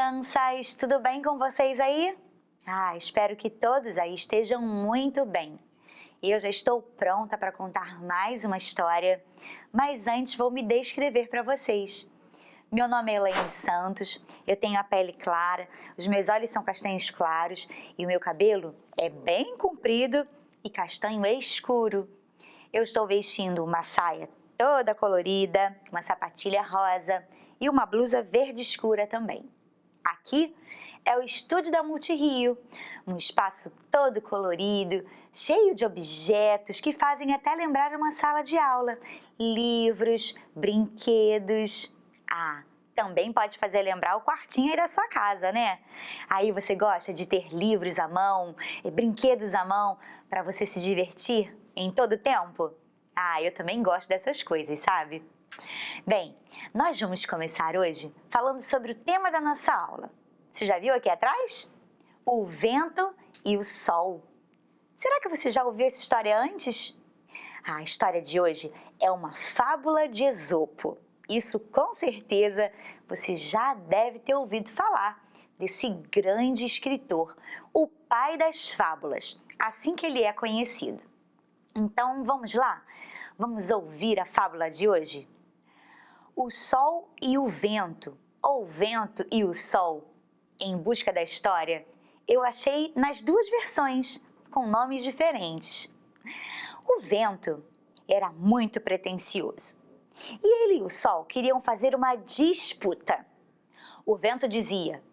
crianças! Tudo bem com vocês aí? Espero que todos aí estejam muito bem. Eu já estou pronta para contar mais uma história, mas antes vou me descrever para vocês. Meu nome é Elaine Santos, eu tenho a pele clara, os meus olhos são castanhos claros e o meu cabelo é bem comprido e castanho escuro. Eu estou vestindo uma saia toda colorida, uma sapatilha rosa e uma blusa verde escura também. Aqui é o estúdio da Multirio, um espaço todo colorido, cheio de objetos que fazem até lembrar uma sala de aula, livros, brinquedos. Também pode fazer lembrar o quartinho aí da sua casa, né? Aí você gosta de ter livros à mão, brinquedos à mão, para você se divertir em todo tempo? Eu também gosto dessas coisas, sabe? Bem, nós vamos começar hoje falando sobre o tema da nossa aula. Você já viu aqui atrás? O vento e o sol. Será que você já ouviu essa história antes? A história de hoje é uma fábula de Esopo. Isso com certeza você já deve ter ouvido falar desse grande escritor, o pai das fábulas, assim que ele é conhecido. Então vamos lá? Vamos ouvir a fábula de hoje? O sol e o vento, ou o vento e o sol. Em busca da história, eu achei nas duas versões, com nomes diferentes. O vento era muito pretensioso e ele e o sol queriam fazer uma disputa. O vento dizia: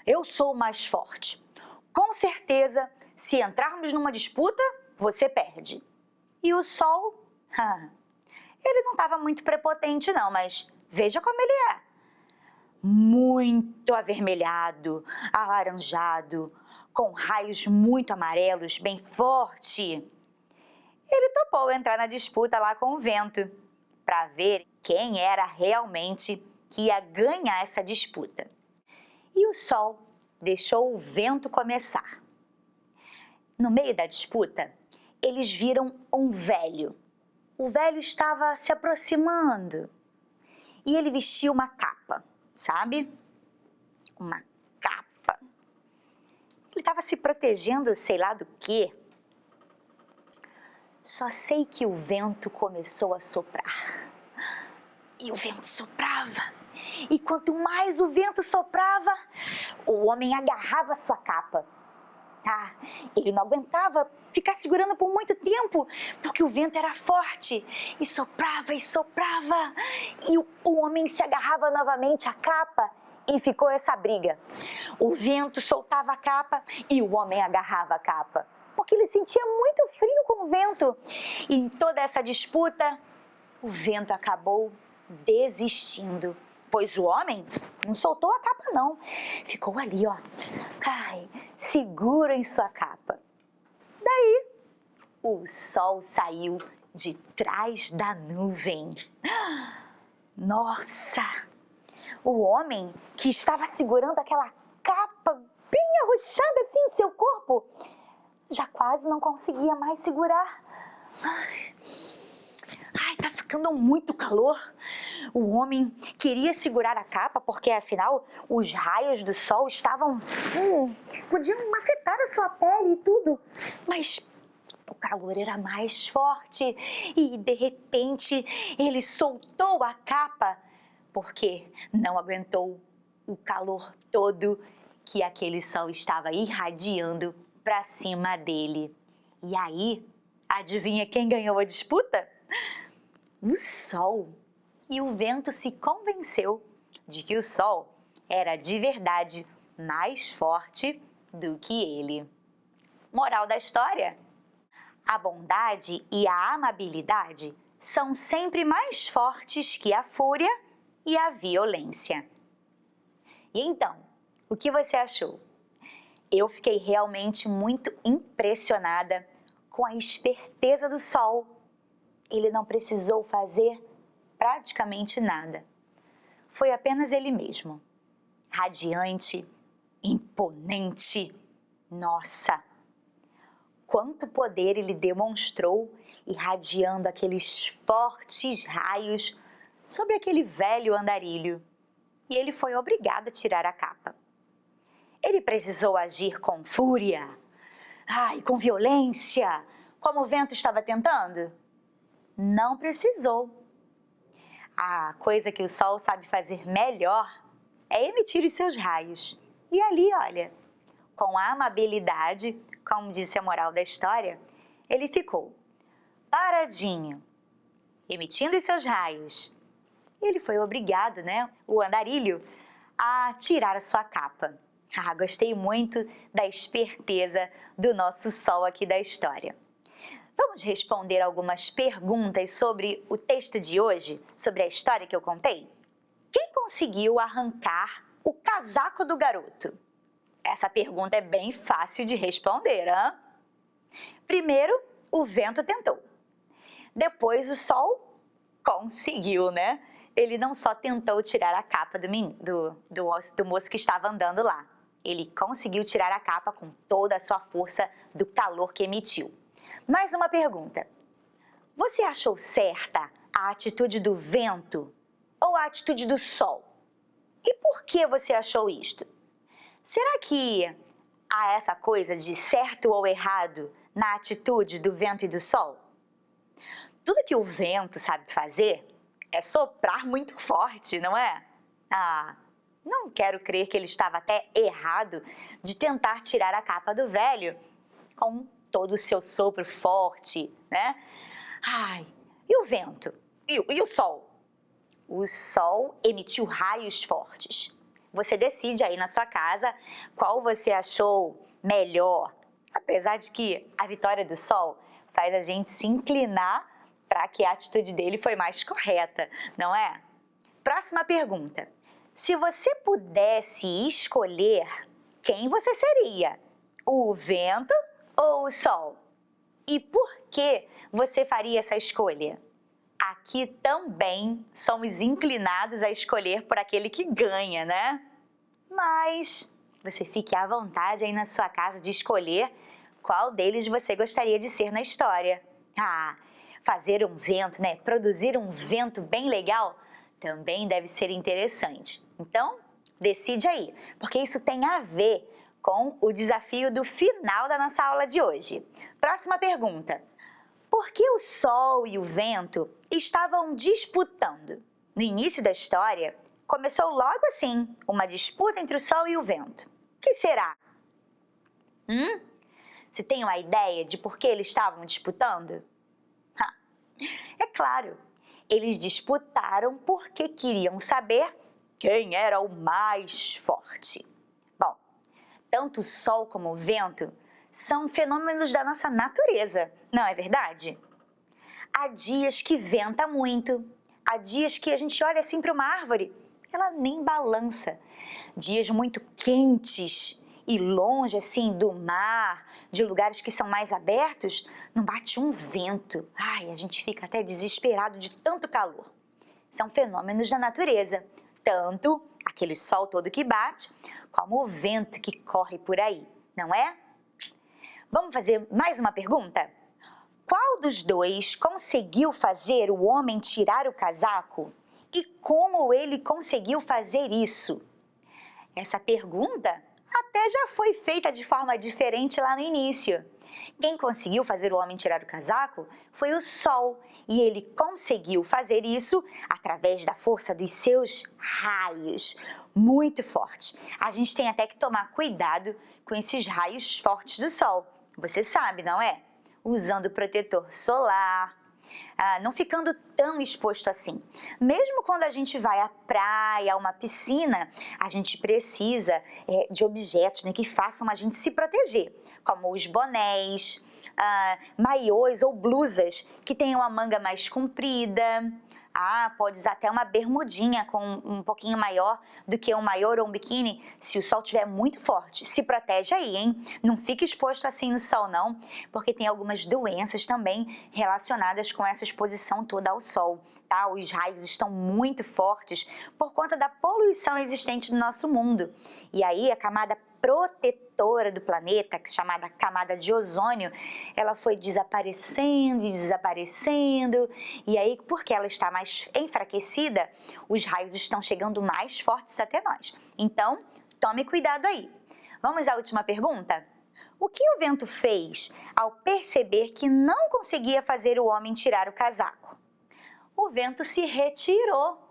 eu sou o mais forte. Com certeza, se entrarmos numa disputa, você perde. E o sol, ele não estava muito prepotente não, mas veja como ele é. Muito avermelhado, alaranjado, com raios muito amarelos, bem forte. Ele topou entrar na disputa lá com o vento, para ver quem era realmente que ia ganhar essa disputa. E o sol deixou o vento começar. No meio da disputa, eles viram um velho. O velho estava se aproximando e ele vestia uma capa, sabe? Uma capa. Ele estava se protegendo, sei lá do quê. Só sei que o vento começou a soprar. E o vento soprava. E quanto mais o vento soprava, o homem agarrava sua capa. Ele não aguentava ficar segurando por muito tempo, porque o vento era forte e soprava e soprava. E o homem se agarrava novamente à capa e ficou essa briga. O vento soltava a capa e o homem agarrava a capa, porque ele sentia muito frio com o vento. E em toda essa disputa, o vento acabou desistindo, pois o homem não soltou a capa não, ficou ali, seguro em sua capa. Daí, o sol saiu de trás da nuvem. Nossa! O homem que estava segurando aquela capa bem arrochada assim em seu corpo, já quase não conseguia mais segurar. Tá ficando muito calor. O homem queria segurar a capa porque, afinal, os raios do sol podiam afetar a sua pele e tudo. Mas o calor era mais forte e, de repente, ele soltou a capa porque não aguentou o calor todo que aquele sol estava irradiando para cima dele. E aí, adivinha quem ganhou a disputa? O sol. E o vento se convenceu de que o sol era de verdade mais forte do que ele. Moral da história: a bondade e a amabilidade são sempre mais fortes que a fúria e a violência. E então, o que você achou? Eu fiquei realmente muito impressionada com a esperteza do sol. Ele não precisou fazer praticamente nada. Foi apenas ele mesmo. Radiante, imponente. Nossa! Quanto poder ele demonstrou irradiando aqueles fortes raios sobre aquele velho andarilho. E ele foi obrigado a tirar a capa. Ele precisou agir com fúria, com violência, como o vento estava tentando? Não precisou. A coisa que o Sol sabe fazer melhor é emitir os seus raios. E ali, olha, com amabilidade, como disse a moral da história, ele ficou paradinho, emitindo os seus raios. E ele foi obrigado, o andarilho, a tirar a sua capa. Gostei muito da esperteza do nosso Sol aqui da história. Vamos responder algumas perguntas sobre o texto de hoje, sobre a história que eu contei? Quem conseguiu arrancar o casaco do garoto? Essa pergunta é bem fácil de responder, hein? Primeiro, o vento tentou. Depois, o Sol conseguiu, Ele não só tentou tirar a capa do moço que estava andando lá. Ele conseguiu tirar a capa com toda a sua força do calor que emitiu. Mais uma pergunta. Você achou certa a atitude do vento ou a atitude do Sol? E por que você achou isto? Será que há essa coisa de certo ou errado na atitude do vento e do Sol? Tudo que o vento sabe fazer é soprar muito forte, não é? Não quero crer que ele estava até errado de tentar tirar a capa do velho com todo o seu sopro forte, E o vento? E o Sol? O Sol emitiu raios fortes. Você decide aí na sua casa qual você achou melhor. Apesar de que a vitória do Sol faz a gente se inclinar para que a atitude dele foi mais correta, não é? Próxima pergunta. Se você pudesse escolher, quem você seria? O vento ou o Sol? E por que você faria essa escolha? Aqui também somos inclinados a escolher por aquele que ganha, Mas você fique à vontade aí na sua casa de escolher qual deles você gostaria de ser na história. Fazer um vento, Produzir um vento bem legal também deve ser interessante. Então, decide aí, porque isso tem a ver com o desafio do final da nossa aula de hoje. Próxima pergunta. Por que o Sol e o vento estavam disputando? No início da história, começou logo assim, uma disputa entre o Sol e o vento. O que será? Você tem uma ideia de por que eles estavam disputando? É claro, eles disputaram porque queriam saber quem era o mais forte. Bom, tanto o Sol como o vento são fenômenos da nossa natureza, não é verdade? Há dias que venta muito, há dias que a gente olha assim para uma árvore, ela nem balança. Dias muito quentes e longe assim do mar, de lugares que são mais abertos, não bate um vento. A gente fica até desesperado de tanto calor. São fenômenos da natureza, tanto aquele sol todo que bate, como o vento que corre por aí, não é? Vamos fazer mais uma pergunta? Qual dos dois conseguiu fazer o homem tirar o casaco? E como ele conseguiu fazer isso? Essa pergunta até já foi feita de forma diferente lá no início. Quem conseguiu fazer o homem tirar o casaco foi o Sol, e ele conseguiu fazer isso através da força dos seus raios, muito forte. A gente tem até que tomar cuidado com esses raios fortes do Sol. Você sabe, não é? Usando protetor solar, não ficando tão exposto assim. Mesmo quando a gente vai à praia, a uma piscina, a gente precisa de objetos que façam a gente se proteger, como os bonés, maiôs ou blusas que tenham a manga mais comprida. Pode usar até uma bermudinha com um pouquinho maior do que um maiô ou um biquíni, se o sol estiver muito forte. Se protege aí, hein? Não fique exposto assim no sol, não, porque tem algumas doenças também relacionadas com essa exposição toda ao sol, tá? Os raios estão muito fortes por conta da poluição existente no nosso mundo. E aí a camada protetora do planeta, que é chamada camada de ozônio, ela foi desaparecendo e desaparecendo, e aí, porque ela está mais enfraquecida, os raios estão chegando mais fortes até nós. Então, tome cuidado aí. Vamos à última pergunta? O que o vento fez ao perceber que não conseguia fazer o homem tirar o casaco? O vento se retirou.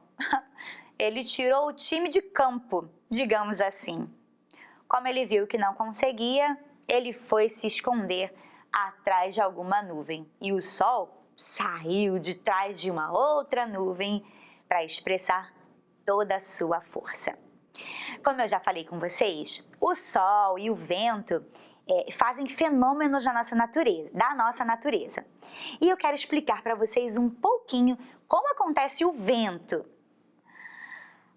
Ele tirou o time de campo, digamos assim. Como ele viu que não conseguia, ele foi se esconder atrás de alguma nuvem. E o sol saiu de trás de uma outra nuvem para expressar toda a sua força. Como eu já falei com vocês, o sol e o vento fazem fenômenos da nossa natureza. E eu quero explicar para vocês um pouquinho como acontece o vento.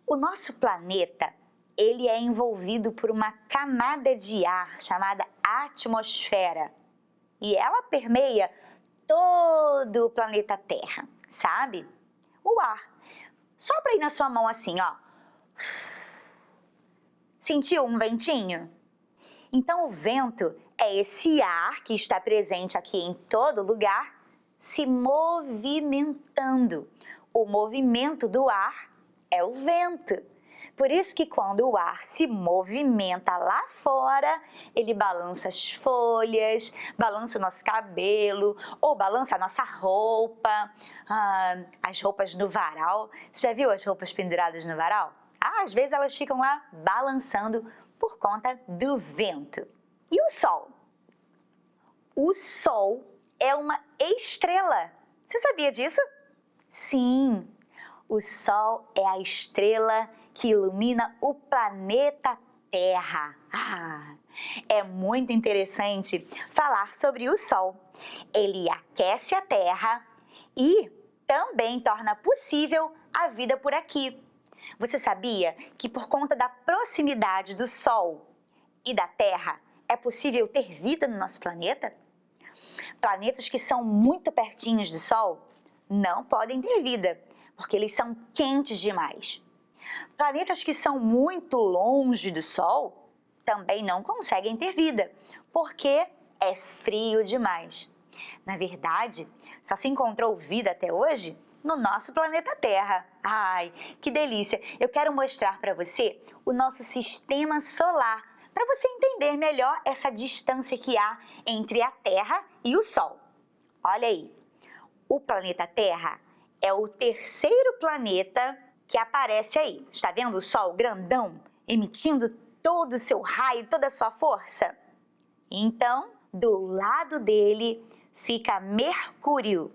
O nosso planeta, ele é envolvido por uma camada de ar chamada atmosfera. E ela permeia todo o planeta Terra, sabe? O ar. Sopra aí na sua mão assim, ó. Sentiu um ventinho? Então, o vento é esse ar que está presente aqui em todo lugar, se movimentando. O movimento do ar é o vento. Por isso que quando o ar se movimenta lá fora, ele balança as folhas, balança o nosso cabelo, ou balança a nossa roupa, as roupas no varal. Você já viu as roupas penduradas no varal? Às vezes elas ficam lá balançando por conta do vento. E o sol? O sol é uma estrela. Você sabia disso? Sim, o sol é a estrela que ilumina o planeta Terra. É muito interessante falar sobre o sol. Ele aquece a Terra e também torna possível a vida por aqui. Você sabia que por conta da proximidade do Sol e da Terra é possível ter vida no nosso planeta? Planetas que são muito pertinhos do Sol não podem ter vida, porque eles são quentes demais. Planetas que são muito longe do Sol também não conseguem ter vida, porque é frio demais. Na verdade, só se encontrou vida até hoje no nosso planeta Terra. Ai, que delícia! Eu quero mostrar para você o nosso sistema solar, para você entender melhor essa distância que há entre a Terra e o Sol. Olha aí, o planeta Terra é o terceiro planeta que aparece aí. Está vendo o Sol grandão, emitindo todo o seu raio, toda a sua força? Então, do lado dele fica Mercúrio,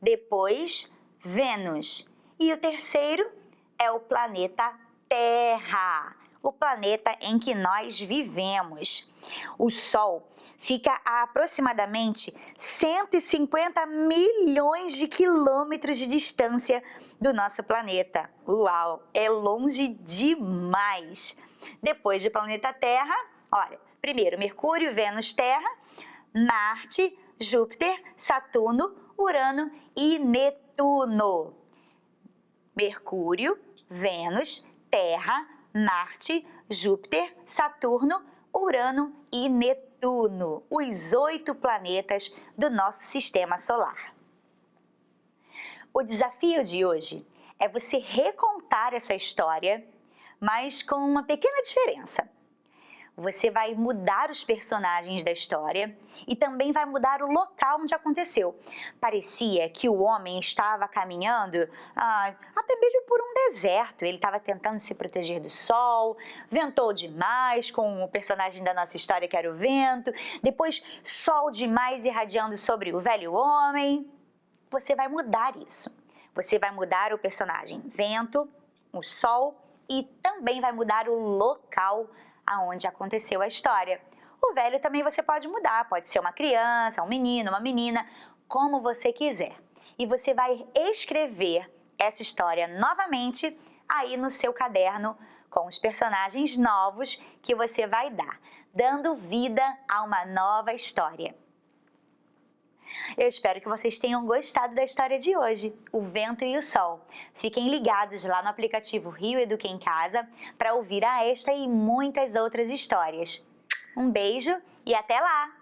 depois Vênus, e o terceiro é o planeta Terra, o planeta em que nós vivemos. O Sol fica a aproximadamente 150 milhões de quilômetros de distância do nosso planeta. Uau, é longe demais! Depois do planeta Terra, olha, primeiro Mercúrio, Vênus, Terra, Marte, Júpiter, Saturno, Urano e Netuno. Mercúrio, Vênus, Terra, Marte, Júpiter, Saturno, Urano e Netuno, os 8 planetas do nosso sistema solar. O desafio de hoje é você recontar essa história, mas com uma pequena diferença. Você vai mudar os personagens da história e também vai mudar o local onde aconteceu. Parecia que o homem estava caminhando até mesmo por um deserto. Ele estava tentando se proteger do sol, ventou demais com o personagem da nossa história que era o vento, depois sol demais irradiando sobre o velho homem. Você vai mudar isso. Você vai mudar o personagem vento, o sol e também vai mudar o local aonde aconteceu a história. O velho também você pode mudar, pode ser uma criança, um menino, uma menina, como você quiser. E você vai escrever essa história novamente aí no seu caderno com os personagens novos que você vai dar, dando vida a uma nova história. Eu espero que vocês tenham gostado da história de hoje, O Vento e o Sol. Fiquem ligados lá no aplicativo Rio Educa em Casa para ouvir esta e muitas outras histórias. Um beijo e até lá!